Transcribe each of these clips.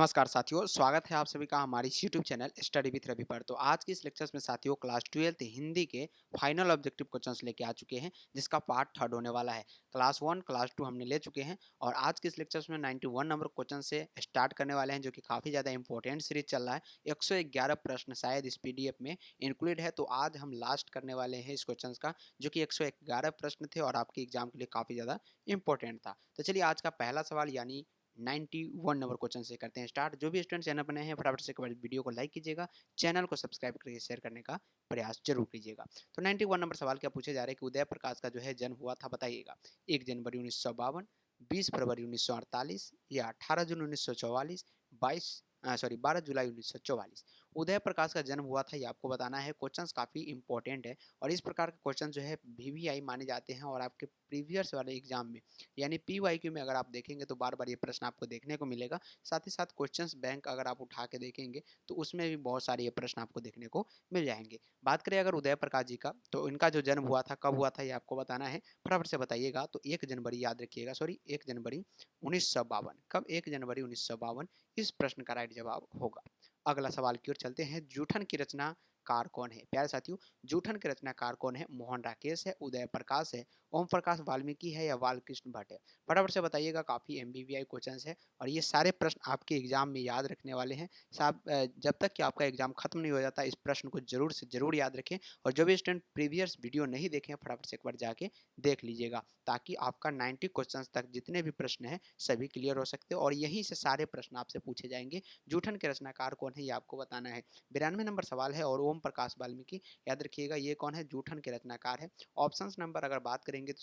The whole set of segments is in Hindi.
नमस्कार साथियों, स्वागत है आप सभी का हमारे इस YouTube channel study with Ravi पर। तो आज के इस लेक्चर्स में साथियों क्लास 12th हिंदी के फाइनल ऑब्जेक्टिव क्वेश्चंस लेके आ चुके हैं, जिसका पार्ट थर्ड होने वाला है। क्लास 1 क्लास 2 हमने ले चुके हैं और आज के इस लेक्चर्स में 91 नंबर क्वेश्चन से स्टार्ट करने वाले हैं, जो कि काफ़ी ज़्यादा इंपॉर्टेंट सीरीज चल रहा है। 111 प्रश्न शायद इस पीडीएफ में इंक्लूड है, तो आज हम लास्ट करने वाले हैं इस क्वेश्चन का, जो कि 111 प्रश्न थे और आपके एग्जाम के लिए काफ़ी ज़्यादा इंपॉर्टेंट था। तो चलिए आज का पहला सवाल यानी 91 नंबर क्वेश्चन से करते हैं स्टार्ट। जो भी स्टूडेंट चैनल पर नए हैं फटाफट से एक बार वीडियो को लाइक कीजिएगा, चैनल को सब्सक्राइब करके शेयर करने का प्रयास जरूर कीजिएगा। तो 91 नंबर सवाल क्या पूछे जा रहे हैं कि उदय प्रकाश का जो है जन्म हुआ था, बताइएगा। 1 जनवरी 1952, 20 फरवरी 1948 या 18 जून 1944, 12 जुलाई 1944। उदय प्रकाश का जन्म हुआ था, ये आपको बताना है। क्वेश्चंस काफ़ी इंपॉर्टेंट है और इस प्रकार के क्वेश्चन जो है वीवीआई माने जाते हैं और आपके प्रीवियस वाले एग्जाम में यानी पीवाईक्यू में अगर आप देखेंगे तो बार बार ये प्रश्न आपको देखने को मिलेगा। साथ ही साथ क्वेश्चंस बैंक अगर आप उठा के देखेंगे तो उसमें भी बहुत सारे ये प्रश्न आपको देखने को मिल जाएंगे। बात करें अगर उदय प्रकाश जी का, तो इनका जो जन्म हुआ था, कब हुआ था, ये आपको बताना है। फटाफट से बताइएगा। तो 1 जनवरी याद रखिएगा, सॉरी 1 जनवरी 1952। कब? 1 जनवरी 1952 इस प्रश्न का राइट जवाब होगा। अगला सवाल की ओर चलते हैं। जूठन की रचनाकार कौन है? प्यारे साथियों, जूठन के रचनाकार कौन है? मोहन राकेश है, उदय प्रकाश है, ओम प्रकाश वाल्मीकि है या बालकृष्ण भट्ट है? फटाफट से बताइएगा। काफ़ी एमबीवीआई क्वेश्चन है और ये सारे प्रश्न आपके एग्जाम में याद रखने वाले हैं। साहब जब तक कि आपका एग्जाम खत्म नहीं हो जाता, इस प्रश्न को जरूर से जरूर याद रखें। और जो भी स्टूडेंट प्रीवियस वीडियो नहीं देखें, फटाफट से एक बार जाके देख लीजिएगा, ताकि आपका 90 क्वेश्चन तक जितने भी प्रश्न हैं सभी क्लियर हो सकते हैं और यहीं से सारे प्रश्न आपसे पूछे जाएंगे। जूठन के रचनाकार कौन है, ये आपको बताना है। 92 नंबर सवाल है और ओम प्रकाश वाल्मीकि, याद रखिएगा ये कौन है? जूठन के रचनाकार है। ऑप्शंस नंबर अगर बात करेंगे तो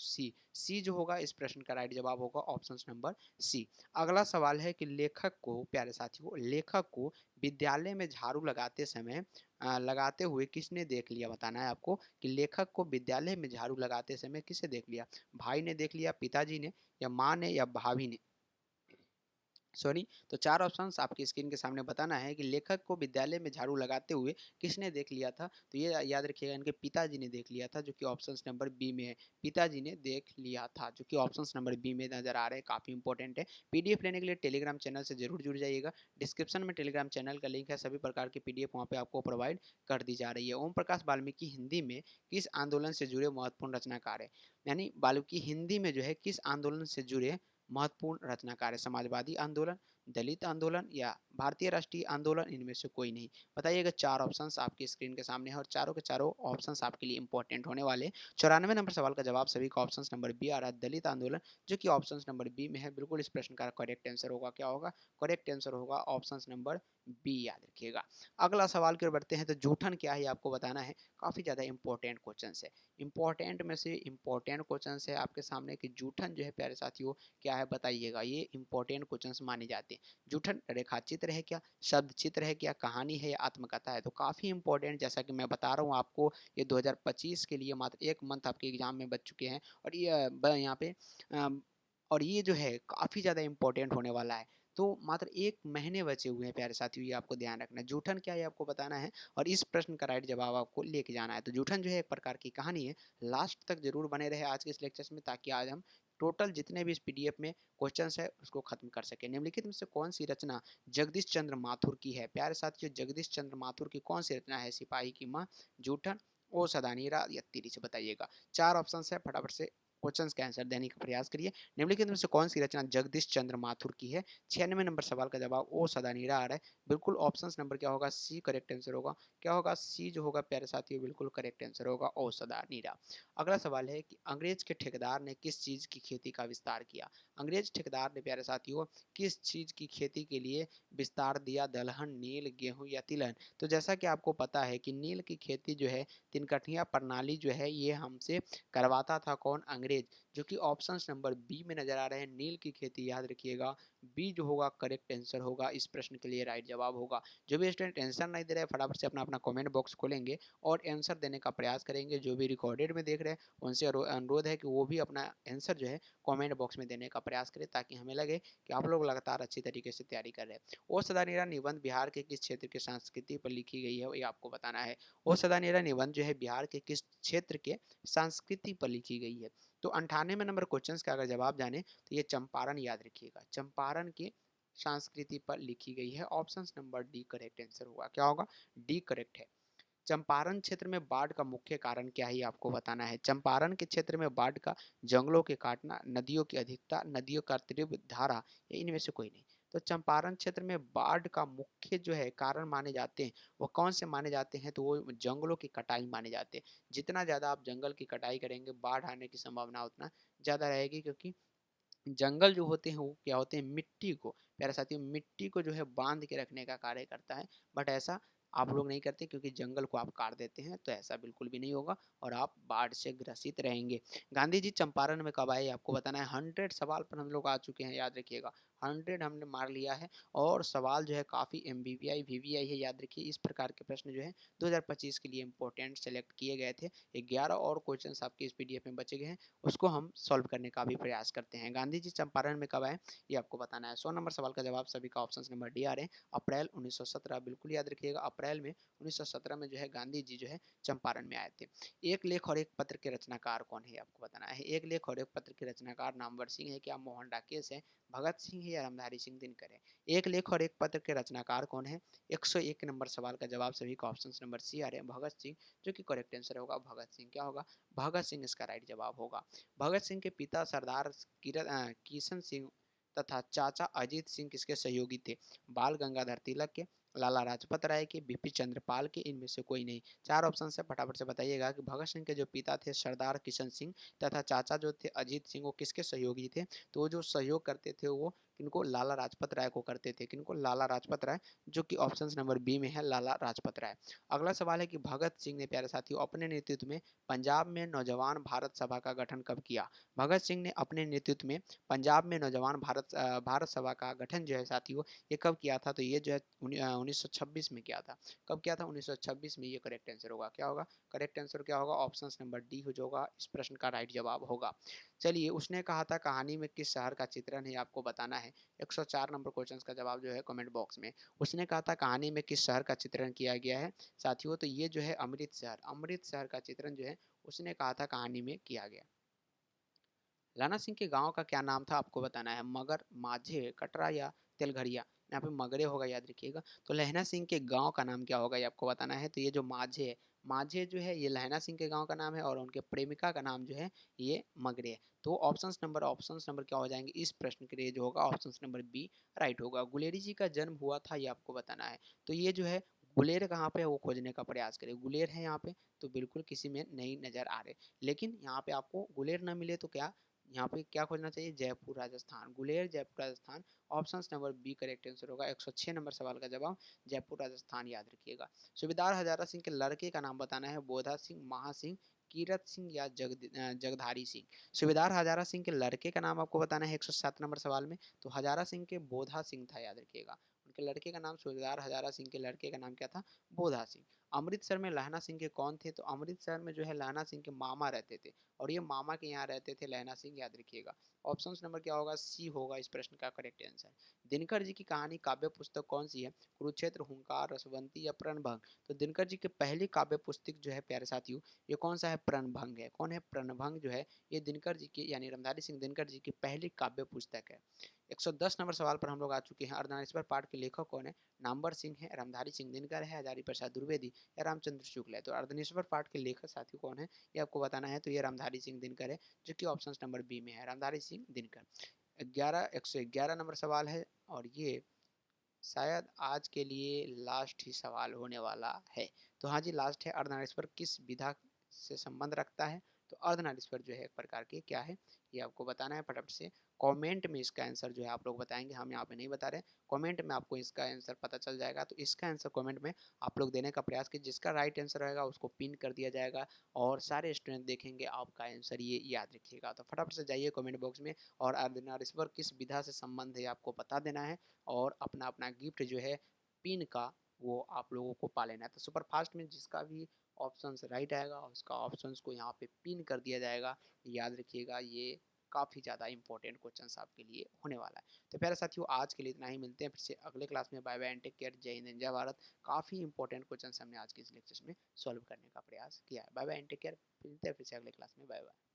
सी जो होगा इस प्रश्न का राइट जवाब होगा ऑप्शन नंबर सी। अगला सवाल है कि लेखक को, प्यारे साथियों, लेखक को विद्यालय में झाड़ू लगाते समय लगाते हुए किसने देख लिया? बताना है आपको कि लेखक को विद्यालय में झाड़ू लगाते समय किसे देख लिया? भाई ने देख लिया, पिताजी ने, या माँ ने, या भाभी ने? सॉरी, तो चार ऑप्शंस आपकी स्क्रीन के सामने बताना है कि लेखक को विद्यालय में झाड़ू लगाते हुए किसने देख लिया था। तो ये याद रखिएगा, इनके पिताजी ने देख लिया था, जो कि ऑप्शन नंबर बी में है। पिताजी ने देख लिया था, जो कि ऑप्शन नंबर बी में नजर आ रहे हैं। काफी इंपॉर्टेंट है। पीडीएफ लेने के लिए टेलीग्राम चैनल से जरूर जुड़ जाइएगा। डिस्क्रिप्शन में टेलीग्राम चैनल का लिंक है। सभी प्रकार की पीडीएफ वहाँ पे आपको प्रोवाइड कर दी जा रही है। ओम प्रकाश वाल्मीकि हिंदी में किस आंदोलन से जुड़े महत्वपूर्ण रचनाकार है? यानी वाल्मीकि हिंदी में जो है किस आंदोलन से जुड़े महत्वपूर्ण रचनाकार है? समाजवादी आंदोलन, दलित आंदोलन या भारतीय राष्ट्रीय आंदोलन? इनमें से कोई नहीं। बताइएगा। चार ऑप्शंस आपकी स्क्रीन के सामने है और चारों के चारों ऑप्शंस आपके लिए इंपॉर्टेंट होने वाले। 94 नंबर सवाल का जवाब सभी का ऑप्शन नंबर बी आ रहा है, दलित आंदोलन, जो कि ऑप्शन नंबर बी में है। बिल्कुल इस प्रश्न का करेक्ट आंसर होगा, क्या होगा? करेक्ट आंसर होगा ऑप्शन नंबर बी, याद रखिएगा। अगला सवाल की ओर बढ़ते हैं। तो जूठन क्या है आपको बताना है। काफी ज्यादा इंपॉर्टेंट क्वेश्चन है। इंपॉर्टेंट में से इंपॉर्टेंट क्वेश्चन है आपके सामने कि जूठन जो है, प्यारे साथियों, क्या है बताइएगा। ये इंपॉर्टेंट क्वेश्चन माने जाते हैं। जूठन रेखा चित्र है क्या, शब्द चित्र है क्या, कहानी है या आत्मकथा है? तो काफ़ी इंपॉर्टेंट, जैसा कि मैं बता रहा हूँ आपको, ये 2025 के लिए मात्र एक मंथ आपके एग्जाम में बच चुके हैं और ये यहाँ पे और ये जो है काफ़ी ज़्यादा इंपॉर्टेंट होने वाला है। तो मात्र एक महीने बचे हुए हैं प्यारे साथियों, ये आपको ध्यान रखना है। जूठन क्या है आपको बताना है और इस प्रश्न का राइट जवाब आपको लेके जाना है। तो जूठन जो है एक प्रकार की कहानी है। लास्ट तक जरूर बने रहे आज के इस लेक्चर में, ताकि आज हम टोटल जितने भी इस पीडीएफ में क्वेश्चंस है उसको खत्म कर सके। निम्नलिखित में से कौन सी रचना जगदीश चंद्र माथुर की है? प्यारे साथियों, जगदीश चंद्र माथुर की कौन सी रचना है? सिपाही की माँ, जूठन, ओ सदानीरा या तिरी? से बताइएगा। चार ऑप्शन है, फटाफट से क्वेश्चंस का आंसर देने का प्रयास करिए। निम्नलिखित में से कौन सी रचना जगदीश चंद्र माथुर की है? 96 नंबर सवाल का जवाब ओ सदानीरा आ रहा है। बिल्कुल ऑप्शन नंबर क्या होगा? सी करेक्ट आंसर होगा। क्या होगा? सी जो होगा प्यारे साथियों, बिल्कुल करेक्ट आंसर होगा ओ सदानीरा। अगला सवाल है कि अंग्रेज के ठेकेदार ने किस चीज की खेती का विस्तार किया? अंग्रेज ठेकेदार ने प्यारे साथियों किस चीज की खेती के लिए विस्तार दिया? दलहन, नील, गेहूं या तिलहन? तो जैसा कि आपको पता है कि नील की खेती जो है, तिनकठिया प्रणाली जो है, ये हमसे करवाता था कौन? अंग्रेज, जो कि ऑप्शन नंबर बी में नजर आ रहे हैं। नील की खेती, याद रखिएगा, बी जो होगा करेक्ट आंसर होगा। इस प्रश्न के लिए राइट जवाब होगा। जो भी स्टूडेंट आंसर नहीं दे रहे, फटाफट से अपना अपना कमेंट बॉक्स खोलेंगे और आंसर देने का प्रयास करेंगे। जो भी रिकॉर्डेड में देख रहे हैं उनसे अनुरोध है कि वो भी अपना आंसर जो है कमेंट बॉक्स में देने का प्रयास करें, ताकि हमें लगे कि आप लोग लगातार अच्छी तरीके से तैयारी कर रहे हैं। ओ सदानीरा निबंध बिहार के किस क्षेत्र की संस्कृति पर लिखी गई है, ये आपको बताना है। ओ सदानीरा निबंध जो है बिहार के किस क्षेत्र के संस्कृति पर लिखी गई है? तो 98 नंबर क्वेश्चन का अगर जवाब जाने तो ये चंपारण, याद रखिएगा, चंपारण के संस्कृति पर लिखी गई है। Option number D correct answer होगा। क्या होगा? डी करेक्ट है। चंपारण क्षेत्र में बाढ़ का मुख्य कारण क्या है, ये आपको बताना है। चंपारण के क्षेत्र में बाढ़ का जंगलों के काटना, नदियों की अधिकता, नदियों का तीव्र धारा, या इनमें से कोई नहीं। तो चंपारण क्षेत्र में बाढ़ का मुख्य जो है कारण माने जाते हैं, वो कौन से माने जाते हैं? तो वो जंगलों की कटाई माने जाते हैं। जितना ज़्यादा आप जंगल की कटाई करेंगे, बाढ़ आने की संभावना उतना ज़्यादा रहेगी, क्योंकि जंगल जो होते हैं वो क्या होते हैं? मिट्टी को, प्यारे साथियों, मिट्टी को जो है बांध के रखने का कार्य करता है। बट ऐसा आप लोग नहीं करते, क्योंकि जंगल को आप काट देते हैं, तो ऐसा बिल्कुल भी नहीं होगा और आप बाढ़ से ग्रसित रहेंगे। गांधी जी चंपारण में कब आए, आपको बताना है। 100 सवाल पर हम लोग आ चुके हैं, याद रखिएगा। 100 हमने मार लिया है और सवाल जो है काफ़ी MBVI VVI है, याद रखिए। इस प्रकार के प्रश्न जो है 2025 के लिए इंपॉर्टेंट सेलेक्ट किए गए थे। 11 और क्वेश्चन आपके इस PDF में बचे गए हैं, उसको हम सॉल्व करने का भी प्रयास करते हैं। गांधी जी चंपारण में कब आए, ये आपको बताना है। 100 नंबर सवाल का जवाब सभी का ऑप्शन नंबर डी आ रहे हैं। अप्रैल 1917, बिल्कुल याद रखिएगा। अप्रैल में 1917 में जो है गांधी जी जो है चंपारण में आए थे। एक लेख और एक पत्र के रचनाकार कौन है, आपको बताना है। एक लेख और एक पत्र के रचनाकार नामवर सिंह है क्या, मोहन डाकेश है, भगत सिंह है, या रामधारी सिंह दिनकर है? एक लेख और एक पत्र के रचनाकार कौन है? 101 नंबर सवाल का जवाब सभी का ऑप्शन नंबर सी आ रहे हैं, भगत सिंह, जो कि करेक्ट आंसर होगा भगत सिंह। क्या होगा? भगत सिंह इसका राइट जवाब होगा। भगत सिंह के पिता सरदार किशन सिंह तथा चाचा अजीत सिंह किसके सहयोगी थे? बाल गंगाधर तिलक के, लाला लाजपत राय के, बीपी चंद्रपाल के, इनमें से कोई नहीं। 4 ऑप्शन से फटाफट से बताइएगा कि भगत सिंह के जो पिता थे सरदार किशन सिंह तथा चाचा जो थे अजीत सिंह, वो किसके सहयोगी थे? तो वो जो सहयोग करते थे वो किनको? लाला लाजपत राय को करते थे। किनको? लाला लाजपत राय, जो कि ऑप्शन नंबर बी में है, लाला लाजपत राय। अगला सवाल है कि भगत सिंह ने, प्यारे साथियों, अपने नेतृत्व में पंजाब में नौजवान भारत सभा का गठन कब किया? भगत सिंह ने अपने नेतृत्व में पंजाब में नौजवान भारत सभा का गठन जो है साथियों, ये कब किया था? तो ये जो है 1926 में किया था। कब किया था? 1926 में। ये करेक्ट आंसर होगा। क्या होगा? करेक्ट आंसर क्या होगा? ऑप्शन नंबर डी हो जाएगा, इस प्रश्न का राइट जवाब होगा। चलिए, उसने कहा था कहानी में किस शहर का चित्रण है, आपको बताना है। 104 नंबर क्वेश्चन का जवाब जो है कमेंट बॉक्स में। उसने कहा था कहानी में किस शहर का चित्रण किया गया है साथियों? तो ये जो है अमृतसर, अमृतसर का चित्रण जो है उसने कहा था कहानी में किया गया। लाना सिंह के गांव का क्या नाम था, आपको बताना है। मगर, माझे, कटरा, या तेलघरिया? यहाँ पे मगरे होगा, याद रखिएगा। तो लहना सिंह के गांव का नाम क्या होगा, ये आपको बताना है। तो ये जो माझे है, माझे जो है ये लहना सिंह के गांव का नाम है, और उनके प्रेमिका का नाम जो है ये मगरे है। तो ऑप्शंस नंबर क्या हो जाएंगे इस प्रश्न के लिए? जो होगा ऑप्शन नंबर बी राइट होगा। गुलेरी जी का जन्म हुआ था, ये आपको बताना है। तो ये जो है गुलेर कहाँ पे है, वो खोजने का प्रयास करें। गुलेर है यहाँ पे, तो बिल्कुल किसी में नहीं नजर आ रहे। लेकिन यहाँ पे आपको गुलेर ना मिले तो क्या, यहाँ पे क्या खोजना चाहिए? Jaipur Rajasthan. Guler Jaipur Rajasthan, option number B correct answer होगा। 106 नंबर सवाल का जवाब जयपुर राजस्थान, याद रखिएगा। सूबेदार हजारा सिंह के लड़के का नाम बताना है। बोधा सिंह, महा सिंह, कीरत सिंह, या जगधारी सिंह? सूबेदार हजारा सिंह के लड़के का नाम आपको बताना है 107 नंबर सवाल में। तो हजारा सिंह के बोधा सिंह था, याद रखिएगा। उनके लड़के का नाम, सूबेदार हजारा सिंह के लड़के का नाम क्या था? बोधा सिंह। अमृतसर में लहना सिंह के कौन थे? तो अमृतसर में जो है लहना सिंह के मामा रहते थे, और ये मामा के यहाँ रहते थे लहना सिंह, याद रखिएगा। ऑप्शन नंबर क्या होगा? सी होगा इस प्रश्न का करेक्ट आंसर। दिनकर जी की कहानी काव्य पुस्तक कौन सी है? कुरुक्षेत्र, हुंकार, रसवंती, या प्रणभंग? तो दिनकर जी की पहली काव्य पुस्तक जो है प्यारे साथियों, ये कौन सा है? प्रणभंग है। कौन है? प्रणभंग जो है ये दिनकर जी की, यानी रामधारी सिंह दिनकर जी की पहली काव्य पुस्तक है। 110 नंबर सवाल पर हम लोग आ चुके हैं। अर्धनारीश्वर पाठ के लेखक कौन है? नामवर सिंह है, रामधारी सिंह दिनकर है, हजारी प्रसाद द्विवेदी, या रामचंद्र शुक्ल है? तो अर्धनेश्वर पाठ के लेखक साथियों कौन है, ये आपको बताना है। तो ये रामधारी सिंह दिनकर है, जो कि ऑप्शन नंबर बी में है, रामधारी सिंह दिनकर। 111 नंबर सवाल है, और ये शायद आज के लिए लास्ट ही सवाल होने वाला है। तो हाँ जी, लास्ट है। अर्धनारीश्वर किस विधा से संबंध रखता है? तो अर्धनारीश्वर जो है एक प्रकार के क्या है, ये आपको बताना है। फटाफट से कमेंट में इसका आंसर जो है आप लोग बताएंगे, हम यहाँ पे नहीं बता रहे। कमेंट में आपको इसका आंसर पता चल जाएगा। तो इसका आंसर कमेंट में आप लोग देने का प्रयास कीजिए। जिसका राइट आंसर रहेगा उसको पिन कर दिया जाएगा, और सारे स्टूडेंट देखेंगे आपका आंसर, ये याद रखिएगा। तो फटाफट से जाइए कमेंट बॉक्स में, और अर्धनारीश्वर किस विधा से संबंध है आपको बता देना है, और अपना अपना गिफ्ट जो है पिन का, वो आप लोगों को पा लेना है। तो सुपर फास्ट में जिसका भी ऑप्शन राइट आएगा उसका ऑप्शन को यहाँ पे पिन कर दिया जाएगा, याद रखिएगा। ये काफ़ी ज़्यादा इंपॉर्टेंट क्वेश्चन आपके लिए होने वाला है। तो प्यारे साथियों, आज के लिए इतना ही। मिलते हैं फिर से अगले क्लास में। Bye bye and take care. Jai Hind, जय भारत। काफ़ी इंपॉर्टेंट क्वेश्चन हमने आज के इस लेक्चर में सॉल्व करने का प्रयास किया है। Bye bye and take care. मिलते हैं फिर से अगले क्लास में। Bye bye.